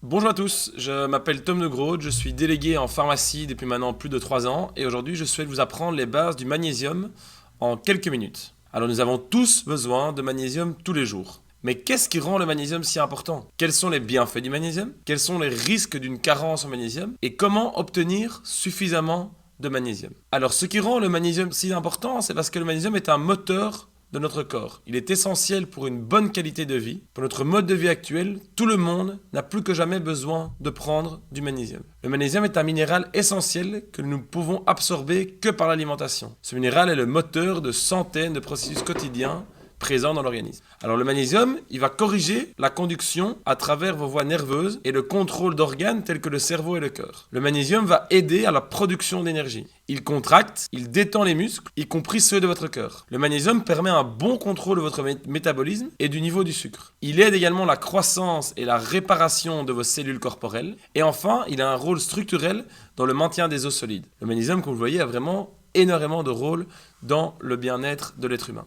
Bonjour à tous, je m'appelle Tom de Groot, je suis délégué en pharmacie depuis maintenant plus de 3 ans et aujourd'hui je souhaite vous apprendre les bases du magnésium en quelques minutes. Alors nous avons tous besoin de magnésium tous les jours. Mais qu'est-ce qui rend le magnésium si important? Quels sont les bienfaits du magnésium? Quels sont les risques d'une carence en magnésium? Et comment obtenir suffisamment de magnésium? Alors ce qui rend le magnésium si important, c'est parce que le magnésium est un moteur de notre corps. Il est essentiel pour une bonne qualité de vie. Pour notre mode de vie actuel, tout le monde n'a plus que jamais besoin de prendre du magnésium. Le magnésium est un minéral essentiel que nous ne pouvons absorber que par l'alimentation. Ce minéral est le moteur de centaines de processus quotidiens présents dans l'organisme. Alors le magnésium, il va corriger la conduction à travers vos voies nerveuses et le contrôle d'organes tels que le cerveau et le cœur. Le magnésium va aider à la production d'énergie. Il contracte, il détend les muscles, y compris ceux de votre cœur. Le magnésium permet un bon contrôle de votre métabolisme et du niveau du sucre. Il aide également la croissance et la réparation de vos cellules corporelles. Et enfin, il a un rôle structurel dans le maintien des os solides. Le magnésium, comme vous le voyez, a vraiment énormément de rôle dans le bien-être de l'être humain.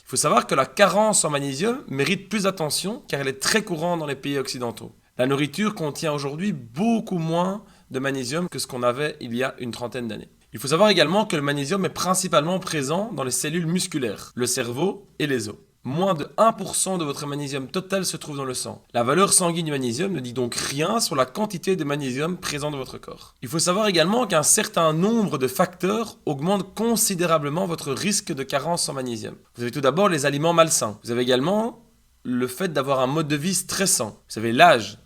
Il faut savoir que la carence en magnésium mérite plus d'attention car elle est très courante dans les pays occidentaux. La nourriture contient aujourd'hui beaucoup moins de magnésium que ce qu'on avait il y a une trentaine d'années. Il faut savoir également que le magnésium est principalement présent dans les cellules musculaires, le cerveau et les os. Moins de 1% de votre magnésium total se trouve dans le sang. La valeur sanguine du magnésium ne dit donc rien sur la quantité de magnésium présent dans votre corps. Il faut savoir également qu'un certain nombre de facteurs augmentent considérablement votre risque de carence en magnésium. Vous avez tout d'abord les aliments malsains. Vous avez également le fait d'avoir un mode de vie stressant. Vous avez l'âge.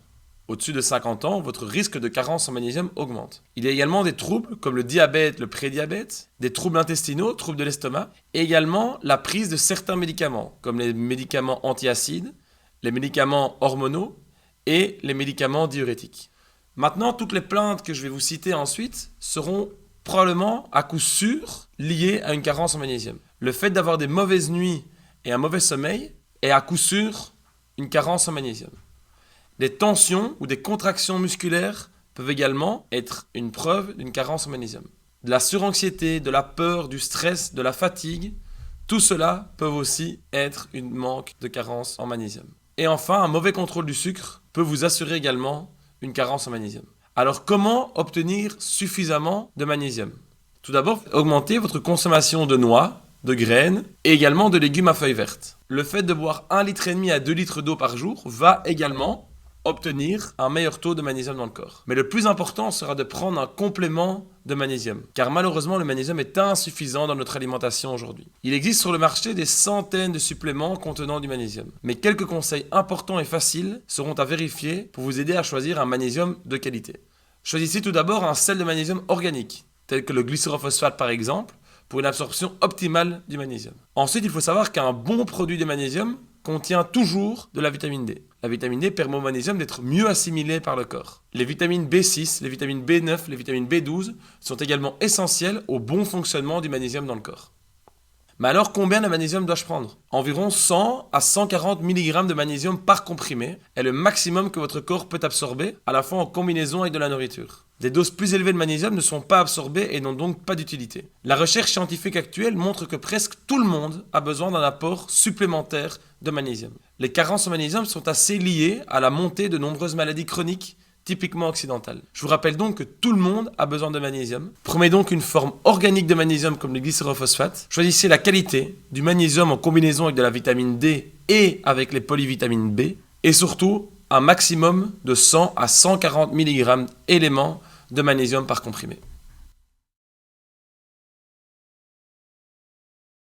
Au-dessus de 50 ans, votre risque de carence en magnésium augmente. Il y a également des troubles comme le diabète, le prédiabète, des troubles intestinaux, troubles de l'estomac, et également la prise de certains médicaments, comme les médicaments antiacides, les médicaments hormonaux et les médicaments diurétiques. Maintenant, toutes les plaintes que je vais vous citer ensuite seront probablement à coup sûr liées à une carence en magnésium. Le fait d'avoir des mauvaises nuits et un mauvais sommeil est à coup sûr une carence en magnésium. Des tensions ou des contractions musculaires peuvent également être une preuve d'une carence en magnésium. De la suranxiété, de la peur, du stress, de la fatigue, tout cela peut aussi être une manque de carence en magnésium. Et enfin, un mauvais contrôle du sucre peut vous assurer également une carence en magnésium. Alors comment obtenir suffisamment de magnésium? Tout d'abord, augmentez votre consommation de noix, de graines et également de légumes à feuilles vertes. Le fait de boire 1,5 litre à 2 litres d'eau par jour va également obtenir un meilleur taux de magnésium dans le corps. Mais le plus important sera de prendre un complément de magnésium, car malheureusement le magnésium est insuffisant dans notre alimentation aujourd'hui. Il existe sur le marché des centaines de suppléments contenant du magnésium, mais quelques conseils importants et faciles seront à vérifier pour vous aider à choisir un magnésium de qualité. Choisissez tout d'abord un sel de magnésium organique, tel que le glycérophosphate par exemple, pour une absorption optimale du magnésium. Ensuite, il faut savoir qu'un bon produit de magnésium contient toujours de la vitamine D. La vitamine D permet au magnésium d'être mieux assimilé par le corps. Les vitamines B6, les vitamines B9, les vitamines B12 sont également essentielles au bon fonctionnement du magnésium dans le corps. Mais alors combien de magnésium dois-je prendre? Environ 100 à 140 mg de magnésium par comprimé est le maximum que votre corps peut absorber, à la fois en combinaison avec de la nourriture. Des doses plus élevées de magnésium ne sont pas absorbées et n'ont donc pas d'utilité. La recherche scientifique actuelle montre que presque tout le monde a besoin d'un apport supplémentaire de magnésium. Les carences en magnésium sont assez liées à la montée de nombreuses maladies chroniques typiquement occidentales. Je vous rappelle donc que tout le monde a besoin de magnésium. Prenez donc une forme organique de magnésium comme le glycérophosphate. Choisissez la qualité du magnésium en combinaison avec de la vitamine D et avec les polyvitamines B. Et surtout, un maximum de 100 à 140 mg éléments de magnésium par comprimé.